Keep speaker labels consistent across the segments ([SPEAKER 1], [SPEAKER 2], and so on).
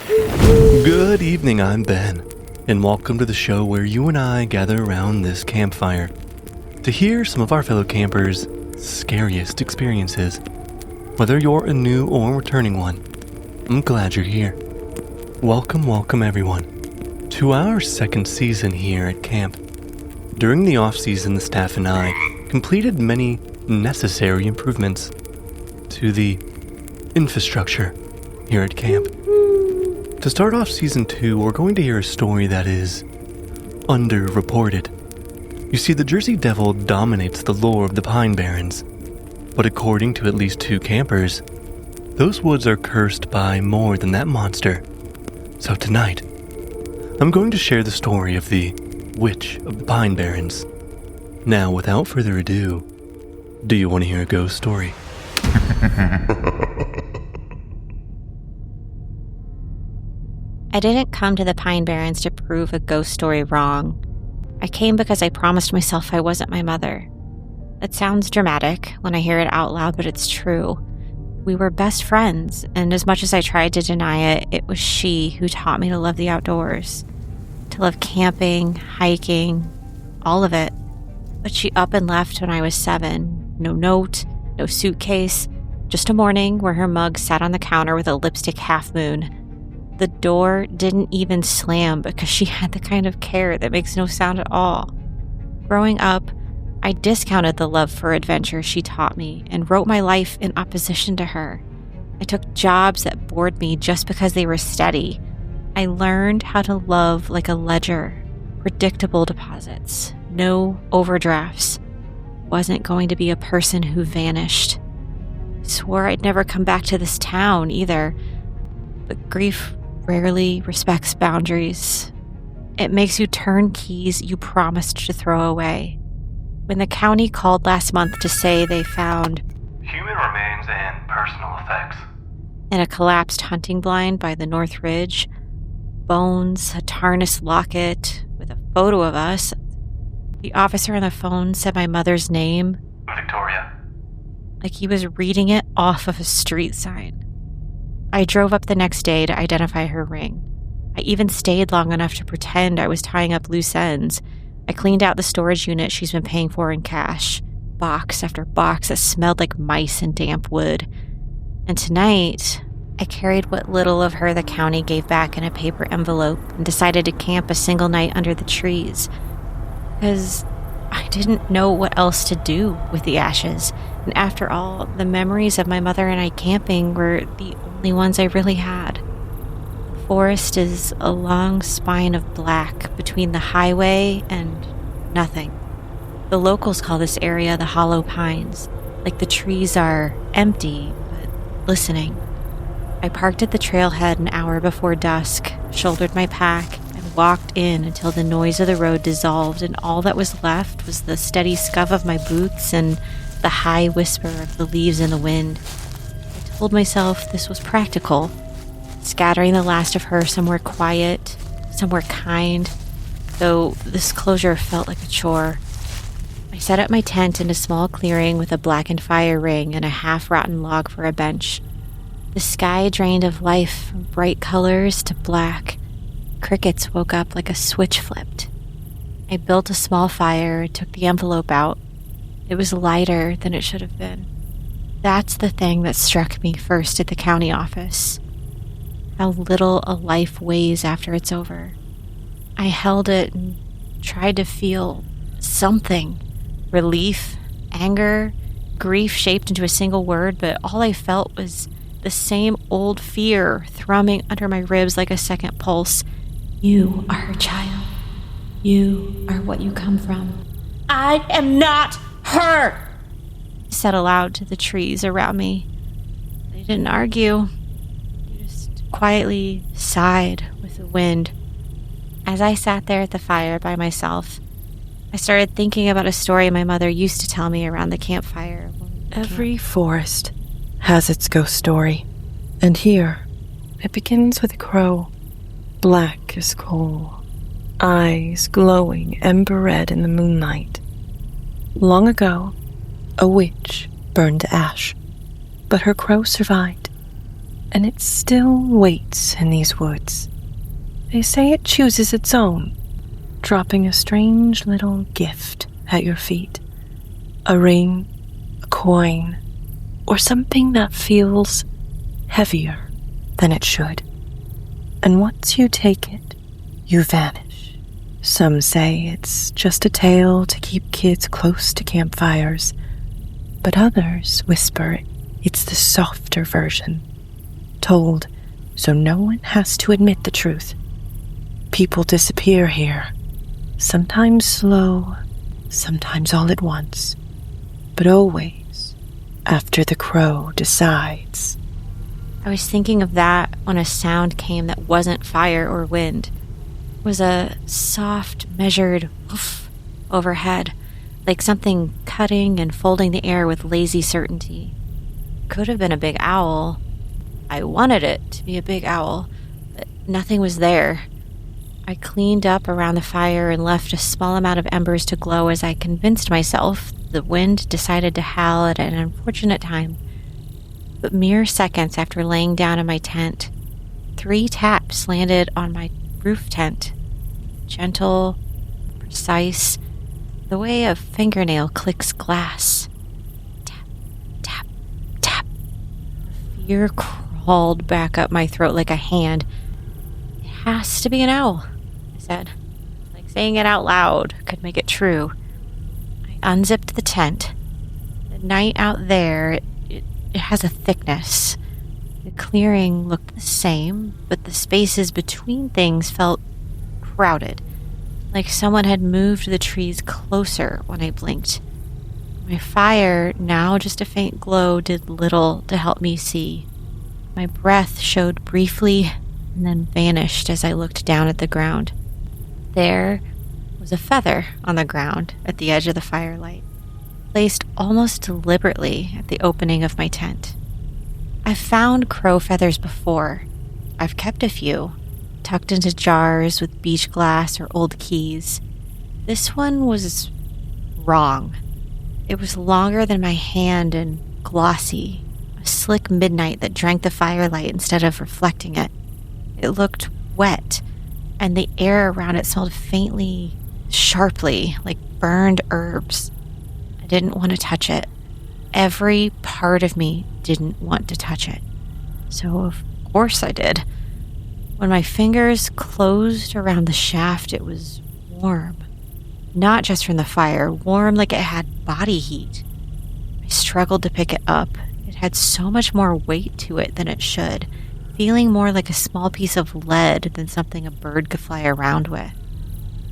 [SPEAKER 1] Good evening, I'm Ben, and welcome to the show where you and I gather around this campfire to hear some of our fellow campers' scariest experiences. Whether you're a new or returning one, I'm glad you're here. Welcome everyone, to our second season here at camp. During the off-season, the staff and I completed many necessary improvements to the infrastructure here at camp. To start off Season 2, we're going to hear a story that is underreported. You see, the Jersey Devil dominates the lore of the Pine Barrens, but according to at least 2 campers, those woods are cursed by more than that monster. So tonight, I'm going to share the story of the Witch of the Pine Barrens. Now, without further ado, do you want to hear a ghost story?
[SPEAKER 2] I didn't come to the Pine Barrens to prove a ghost story wrong. I came because I promised myself I wasn't my mother. It sounds dramatic when I hear it out loud, but it's true. We were best friends, and as much as I tried to deny it, it was she who taught me to love the outdoors, to love camping, hiking, all of it. But she up and left when I was 7. No note, no suitcase, just a morning where her mug sat on the counter with a lipstick half moon. The door didn't even slam because she had the kind of care that makes no sound at all. Growing up, I discounted the love for adventure she taught me and wrote my life in opposition to her. I took jobs that bored me just because they were steady. I learned how to love like a ledger, predictable deposits, no overdrafts. Wasn't going to be a person who vanished. Swore I'd never come back to this town either, but grief rarely respects boundaries. It makes you turn keys you promised to throw away. When the county called last month to say they found
[SPEAKER 1] human remains and personal effects
[SPEAKER 2] in a collapsed hunting blind by the North Ridge, bones, a tarnished locket with a photo of us, the officer on the phone said my mother's name,
[SPEAKER 1] Victoria,
[SPEAKER 2] like he was reading it off of a street sign. I drove up the next day to identify her ring. I even stayed long enough to pretend I was tying up loose ends. I cleaned out the storage unit she's been paying for in cash, box after box that smelled like mice and damp wood. And tonight, I carried what little of her the county gave back in a paper envelope and decided to camp a single night under the trees. Because I didn't know what else to do with the ashes. And after all, the memories of my mother and I camping were the only ones I really had. The forest is a long spine of black between the highway and nothing. The locals call this area the Hollow Pines, like the trees are empty, but listening. I parked at the trailhead an hour before dusk, shouldered my pack, and walked in until the noise of the road dissolved and all that was left was the steady scuff of my boots and the high whisper of the leaves in the wind. I told myself this was practical, scattering the last of her somewhere quiet, somewhere kind, though this closure felt like a chore. I set up my tent in a small clearing with a blackened fire ring and a half-rotten log for a bench. The sky drained of life from bright colors to black. Crickets woke up like a switch flipped. I built a small fire, took the envelope out. It was lighter than it should have been. That's the thing that struck me first at the county office. How little a life weighs after it's over. I held it and tried to feel something. Relief, anger, grief shaped into a single word, but all I felt was the same old fear thrumming under my ribs like a second pulse. You are her child. You are what you come from. I am not her, I said aloud to the trees around me. They didn't argue. They just quietly sighed with the wind. As I sat there at the fire by myself, I started thinking about a story my mother used to tell me around the campfire.
[SPEAKER 3] Every forest has its ghost story, and here it begins with a crow, black as coal, eyes glowing ember red in the moonlight. Long ago, a witch burned to ash, but her crow survived. and it still waits in these woods. They say it chooses its own, dropping a strange little gift at your feet. A ring, a coin, or something that feels heavier than it should. And once you take it, you vanish. Some say it's just a tale to keep kids close to campfires, but others whisper it's the softer version, told so no one has to admit the truth. People disappear here, sometimes slow, sometimes all at once, but always after the crow decides.
[SPEAKER 2] I was thinking of that when a sound came that wasn't fire or wind. It was a soft, measured woof overhead, like something cutting and folding the air with lazy certainty. Could have been a big owl. I wanted it to be a big owl, but nothing was there. I cleaned up around the fire and left a small amount of embers to glow as I convinced myself the wind decided to howl at an unfortunate time. But mere seconds after laying down in my tent, 3 taps landed on my roof tent. Gentle, precise, the way a fingernail clicks glass. Tap, tap, tap. Fear crawled back up my throat like a hand. It has to be an owl, I said. Like saying it out loud could make it true. I unzipped the tent. The night out there, it has a thickness. The clearing looked the same, but the spaces between things felt crowded, like someone had moved the trees closer when I blinked. My fire, now just a faint glow, did little to help me see. My breath showed briefly and then vanished as I looked down at the ground. There was a feather on the ground at the edge of the firelight, placed almost deliberately at the opening of my tent. I've found crow feathers before. I've kept a few, tucked into jars with beach glass or old keys. This one was wrong. It was longer than my hand and glossy, a slick midnight that drank the firelight instead of reflecting it. It looked wet, and the air around it smelled faintly, sharply, like burned herbs. I didn't want to touch it. Every part of me didn't want to touch it. So of course I did. When my fingers closed around the shaft, it was warm. Not just from the fire, warm like it had body heat. I struggled to pick it up. It had so much more weight to it than it should, feeling more like a small piece of lead than something a bird could fly around with.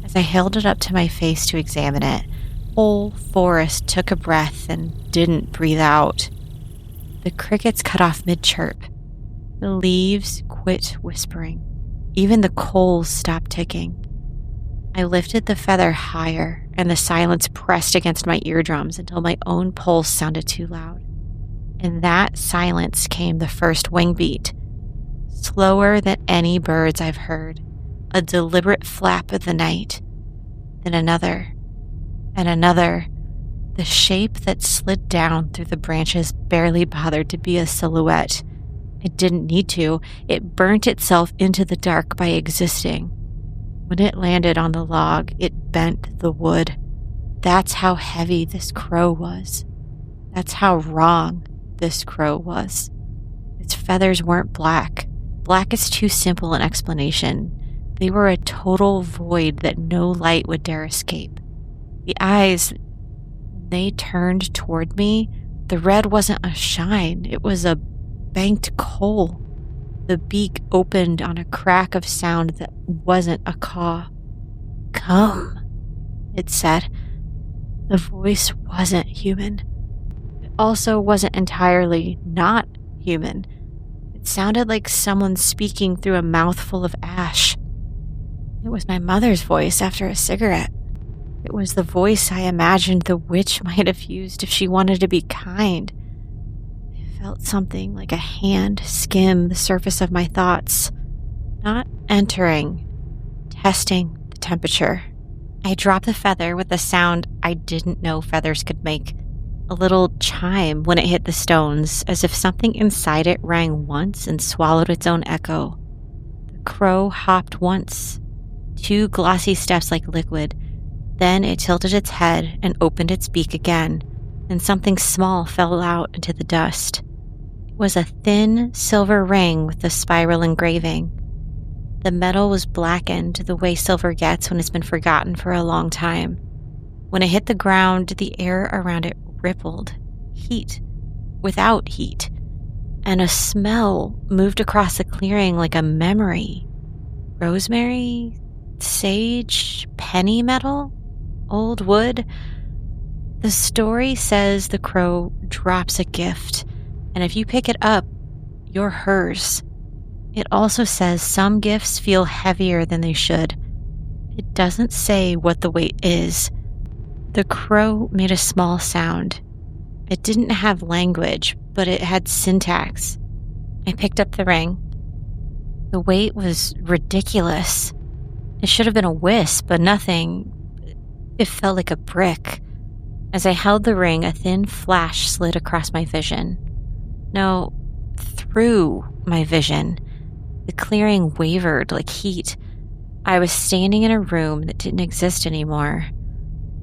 [SPEAKER 2] As I held it up to my face to examine it, whole forest took a breath and didn't breathe out. The crickets cut off mid-chirp. The leaves quit whispering. Even the coals stopped ticking. I lifted the feather higher, and the silence pressed against my eardrums until my own pulse sounded too loud. In that silence came the first wing beat, slower than any birds I've heard, a deliberate flap of the night, then another, and another. The shape that slid down through the branches barely bothered to be a silhouette. It didn't need to. It burnt itself into the dark by existing. When it landed on the log, it bent the wood. That's how heavy this crow was. That's how wrong this crow was. Its feathers weren't black. Black is too simple an explanation. They were a total void that no light would dare escape. The eyes, they turned toward me. The red wasn't a shine. It was a banked coal. The beak opened on a crack of sound that wasn't a caw. "Come," it said. The voice wasn't human. It also wasn't entirely not human. It sounded like someone speaking through a mouthful of ash. It was my mother's voice after a cigarette. It was the voice I imagined the witch might have used if she wanted to be kind. I felt something like a hand skim the surface of my thoughts, not entering, testing the temperature. I dropped the feather with a sound I didn't know feathers could make. a little chime when it hit the stones, as if something inside it rang once and swallowed its own echo. The crow hopped once, 2 glossy steps like liquid. Then it tilted its head and opened its beak again, and something small fell out into the dust. It was a thin silver ring with a spiral engraving. The metal was blackened the way silver gets when it's been forgotten for a long time. When it hit the ground, the air around it rippled, heat without heat, and a smell moved across the clearing like a memory. Rosemary, sage, penny metal, old wood. The story says the crow drops a gift, and if you pick it up, you're hers. It also says some gifts feel heavier than they should. It doesn't say what the weight is. The crow made a small sound. It didn't have language, but it had syntax. I picked up the ring. The weight was ridiculous. It should have been a wisp, but nothing. It felt like a brick. As I held the ring, a thin flash slid across my vision. No, through my vision. The clearing wavered like heat. I was standing in a room that didn't exist anymore.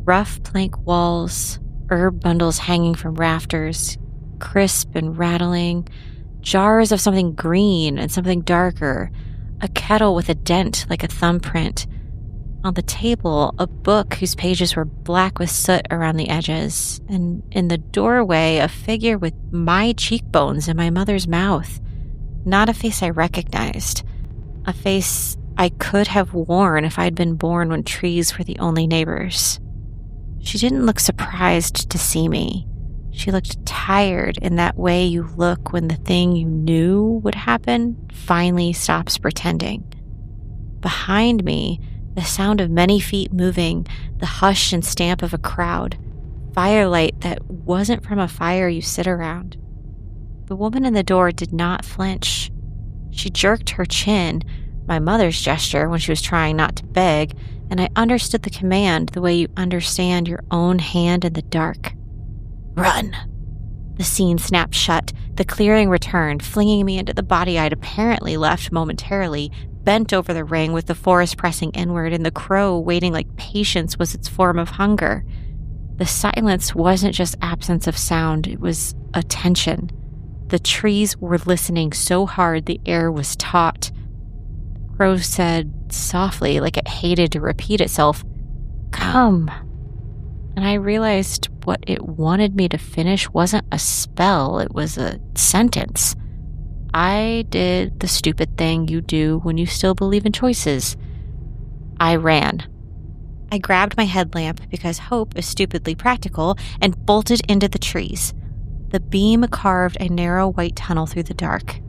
[SPEAKER 2] Rough plank walls, herb bundles hanging from rafters, crisp and rattling, jars of something green and something darker, a kettle with a dent like a thumbprint. On the table, a book whose pages were black with soot around the edges, and in the doorway, a figure with my cheekbones and my mother's mouth. Not a face I recognized. A face I could have worn if I'd been born when trees were the only neighbors. She didn't look surprised to see me. She looked tired in that way you look when the thing you knew would happen finally stops pretending. Behind me, the sound of many feet moving, the hush and stamp of a crowd, firelight that wasn't from a fire you sit around. The woman in the door did not flinch. She jerked her chin, my mother's gesture when she was trying not to beg, and I understood the command the way you understand your own hand in the dark. Run! The scene snapped shut. The clearing returned, flinging me into the body I'd apparently left momentarily, bent over the ring with the forest pressing inward and the crow waiting like patience was its form of hunger. The silence wasn't just absence of sound, it was attention. The trees were listening so hard the air was taut. The crow said softly, like it hated to repeat itself, "Come." And I realized what it wanted me to finish wasn't a spell, it was a sentence. I did the stupid thing you do when you still believe in choices. I ran. I grabbed my headlamp because hope is stupidly practical and bolted into the trees. The beam carved a narrow white tunnel through the dark.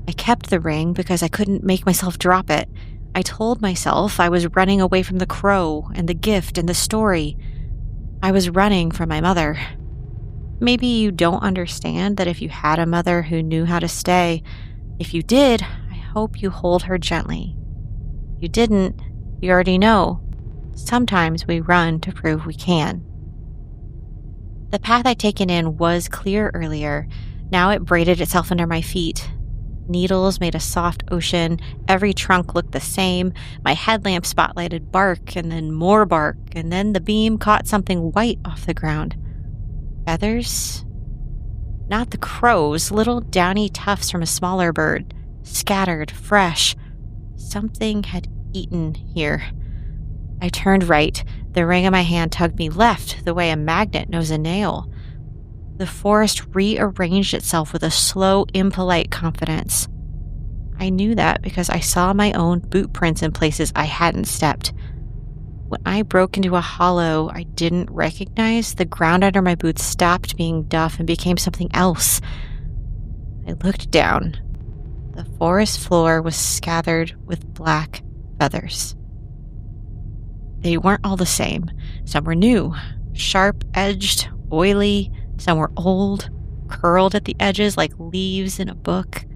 [SPEAKER 2] I kept the ring because I couldn't make myself drop it. I told myself I was running away from the crow and the gift and the story. I was running from my mother. Maybe you don't understand that if you had a mother who knew how to stay. If you did, I hope you hold her gently. If you didn't, you already know. Sometimes we run to prove we can. The path I'd taken in was clear earlier. Now it braided itself under my feet. Needles made a soft ocean. Every trunk looked the same. My headlamp spotlighted bark and then more bark, and then the beam caught something white off the ground. Feathers? Not the crow's, little downy tufts from a smaller bird. Scattered, fresh. Something had eaten here. I turned right. The ring in my hand tugged me left, the way a magnet knows a nail. The forest rearranged itself with a slow, impolite confidence. I knew that because I saw my own boot prints in places I hadn't stepped. When I broke into a hollow I didn't recognize, the ground under my boots stopped being duff and became something else. I looked down. The forest floor was scattered with black feathers. They weren't all the same. Some were new, sharp-edged, oily. Some were old, curled at the edges like leaves in a book.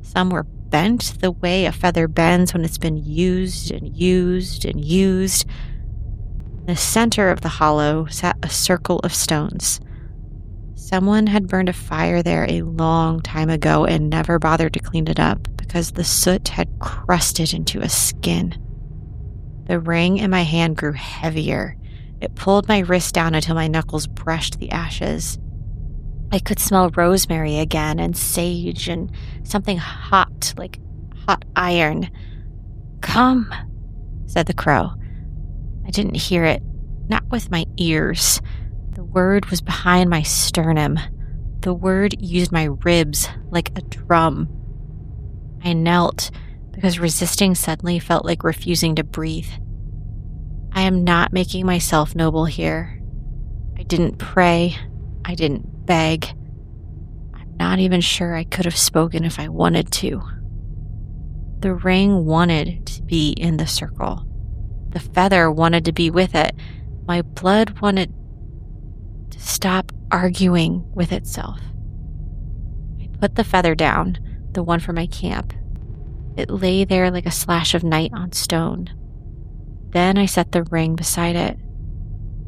[SPEAKER 2] Some were bent the way a feather bends when it's been used and used and used. In the center of the hollow sat a circle of stones. Someone had burned a fire there a long time ago and never bothered to clean it up because the soot had crusted into a skin. The ring in my hand grew heavier. It pulled my wrist down until my knuckles brushed the ashes. I could smell rosemary again and sage and something hot, like hot iron. "Come," said the crow. I didn't hear it, not with my ears. The word was behind my sternum. The word used my ribs like a drum. I knelt because resisting suddenly felt like refusing to breathe. I am not making myself noble here. I didn't pray. I didn't beg. I'm not even sure I could have spoken if I wanted to. The ring wanted to be in the circle. The feather wanted to be with it. My blood wanted to stop arguing with itself. I put the feather down, the one for my camp. It lay there like a slash of night on stone. Then I set the ring beside it.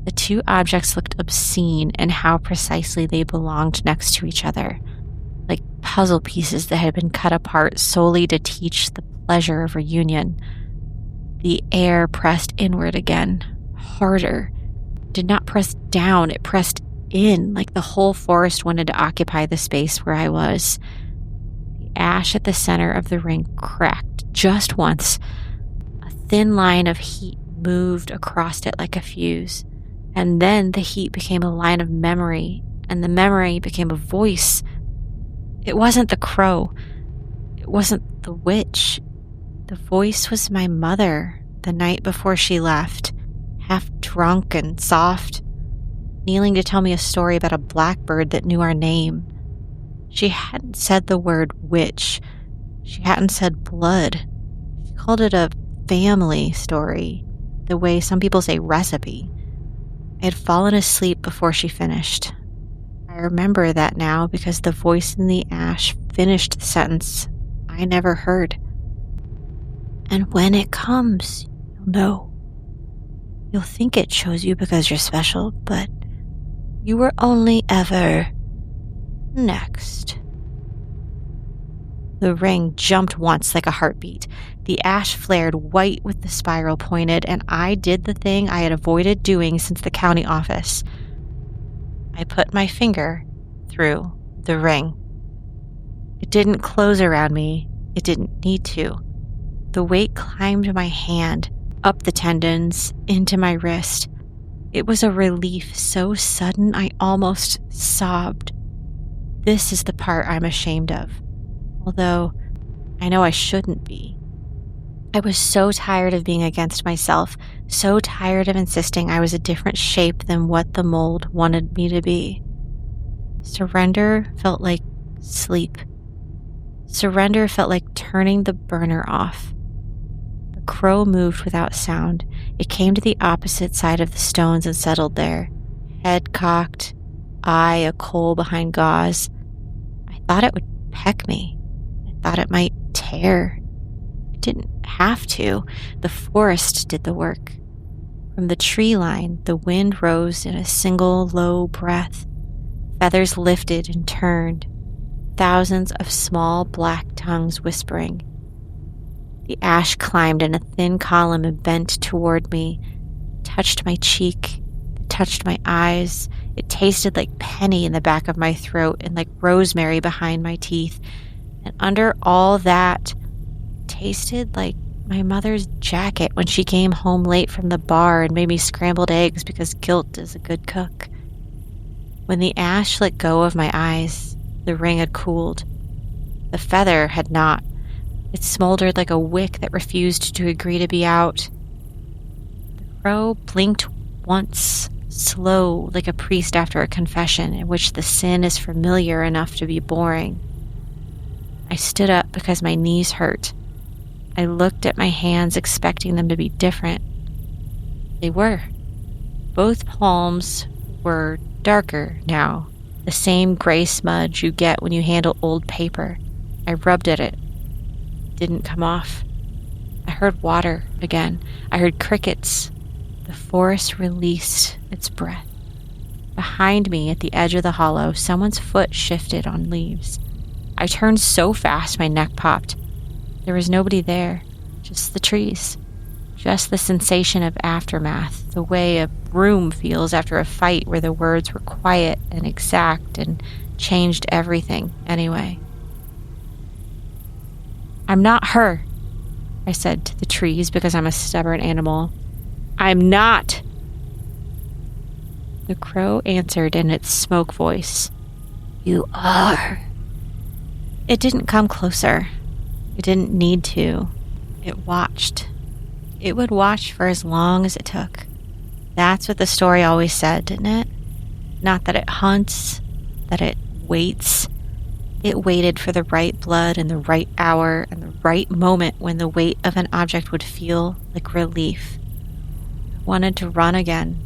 [SPEAKER 2] The two objects looked obscene in how precisely they belonged next to each other, like puzzle pieces that had been cut apart solely to teach the pleasure of reunion. The air pressed inward again, harder. It did not press down, it pressed in, like the whole forest wanted to occupy the space where I was. The ash at the center of the ring cracked just once. A thin line of heat moved across it like a fuse, and then the heat became a line of memory, and the memory became a voice. It wasn't the crow. It wasn't the witch. The voice was my mother the night before she left, half drunk and soft, kneeling to tell me a story about a blackbird that knew our name. She hadn't said the word witch. She hadn't said blood. She called it a family story, the way some people say recipe. I had fallen asleep before she finished. I remember that now because the voice in the ash finished the sentence I never heard. "And when it comes, you'll know. You'll think it chose you because you're special, but you were only ever next." The ring jumped once like a heartbeat. The ash flared white with the spiral pointed, and I did the thing I had avoided doing since the county office. I put my finger through the ring. It didn't close around me. It didn't need to. The weight climbed my hand, up the tendons, into my wrist. It was a relief so sudden I almost sobbed. This is the part I'm ashamed of, although I know I shouldn't be. I was so tired of being against myself, so tired of insisting I was a different shape than what the mold wanted me to be. Surrender felt like sleep. Surrender felt like turning the burner off. The crow moved without sound. It came to the opposite side of the stones and settled there, head cocked, eye a coal behind gauze. I thought it would peck me. I thought it might tear. It didn't have to. The forest did the work. From the tree line, the wind rose in a single low breath. Feathers lifted and turned, thousands of small black tongues whispering. The ash climbed in a thin column and bent toward me, touched my cheek, touched my eyes. It tasted like penny in the back of my throat and like rosemary behind my teeth. And under all that, it tasted like my mother's jacket when she came home late from the bar and made me scrambled eggs because guilt is a good cook. When the ash let go of my eyes, the ring had cooled. The feather had not. It smoldered like a wick that refused to agree to be out. The crow blinked once, slow like a priest after a confession in which the sin is familiar enough to be boring. I stood up because my knees hurt. I looked at my hands expecting them to be different. They were. Both palms were darker now, the same gray smudge you get when you handle old paper. I rubbed at it. It didn't come off. I heard water again. I heard crickets. The forest released its breath. Behind me at the edge of the hollow, someone's foot shifted on leaves. I turned so fast my neck popped. There was nobody there, just the trees. Just the sensation of aftermath, the way a room feels after a fight where the words were quiet and exact and changed everything anyway. "I'm not her," I said to the trees because I'm a stubborn animal. "I'm not." The crow answered in its smoke voice. "You are." It didn't come closer. It didn't need to. It watched. It would watch for as long as it took. That's what the story always said, didn't it? Not that it hunts, that it waits. It waited for the right blood and the right hour and the right moment when the weight of an object would feel like relief. I wanted to run again.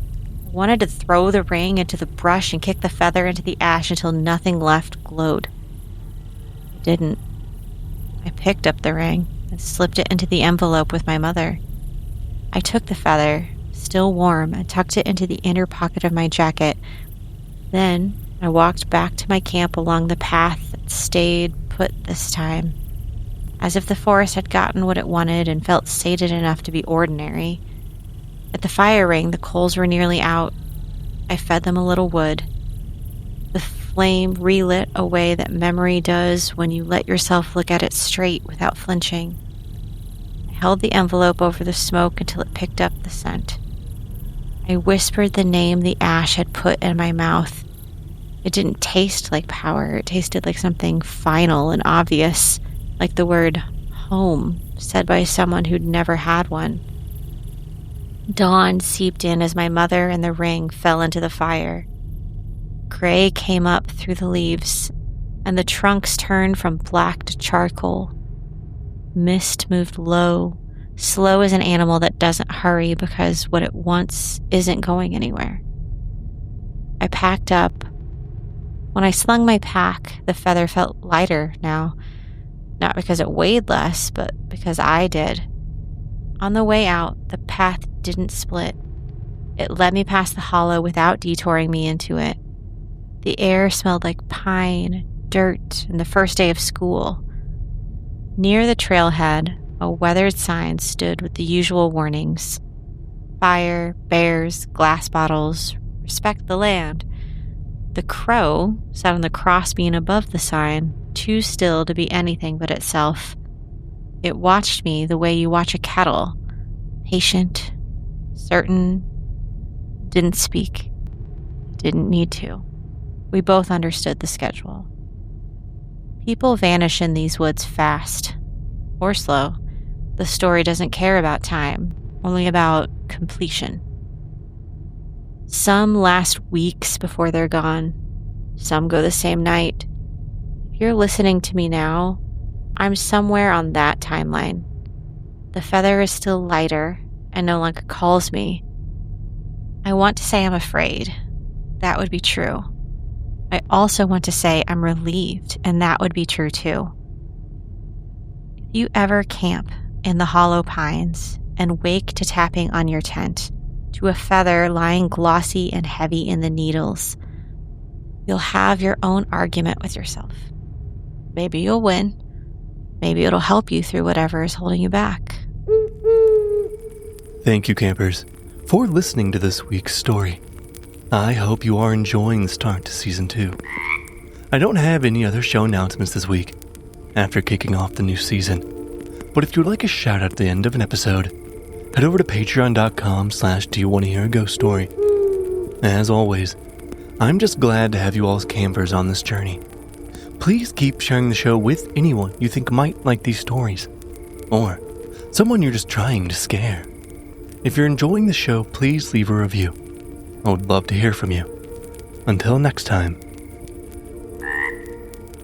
[SPEAKER 2] I wanted to throw the ring into the brush and kick the feather into the ash until nothing left glowed. I didn't. I picked up the ring and slipped it into the envelope with my mother. I took the feather, still warm, and tucked it into the inner pocket of my jacket. Then I walked back to my camp along the path that stayed put this time, as if the forest had gotten what it wanted and felt sated enough to be ordinary. At the fire ring, the coals were nearly out. I fed them a little wood. The flame relit a way that memory does when you let yourself look at it straight without flinching. I held the envelope over the smoke until it picked up the scent. I whispered the name the ash had put in my mouth. It didn't taste like power. It tasted like something final and obvious, like the word home, said by someone who'd never had one. Dawn seeped in as my mother and the ring fell into the fire. Gray came up through the leaves, and the trunks turned from black to charcoal. Mist moved low, slow as an animal that doesn't hurry because what it wants isn't going anywhere. I packed up. When I slung my pack, the feather felt lighter now, not because it weighed less, but because I did. On the way out, the path didn't split. It led me past the hollow without detouring me into it. The air smelled like pine, dirt, and the first day of school. Near the trailhead, a weathered sign stood with the usual warnings. Fire, bears, glass bottles, respect the land. The crow sat on the crossbeam above the sign, too still to be anything but itself. It watched me the way you watch a kettle, patient, certain, didn't speak, didn't need to. We both understood the schedule. People vanish in these woods fast, or slow. The story doesn't care about time, only about completion. Some last weeks before they're gone. Some go the same night. If you're listening to me now, I'm somewhere on that timeline. The feather is still lighter and no longer calls me. I want to say I'm afraid. That would be true. I also want to say I'm relieved, and that would be true too. If you ever camp in the hollow pines and wake to tapping on your tent, to a feather lying glossy and heavy in the needles, you'll have your own argument with yourself. Maybe you'll win. Maybe it'll help you through whatever is holding you back.
[SPEAKER 1] Thank you, campers, for listening to this week's story. I hope you are enjoying the start to Season 2. I don't have any other show announcements this week, after kicking off the new season. But if you'd like a shout out at the end of an episode, head over to patreon.com/doyouwannahearaghost-story. As always, I'm just glad to have you all as campers on this journey. Please keep sharing the show with anyone you think might like these stories, or someone you're just trying to scare. If you're enjoying the show, please leave a review. I would love to hear from you. Until next time.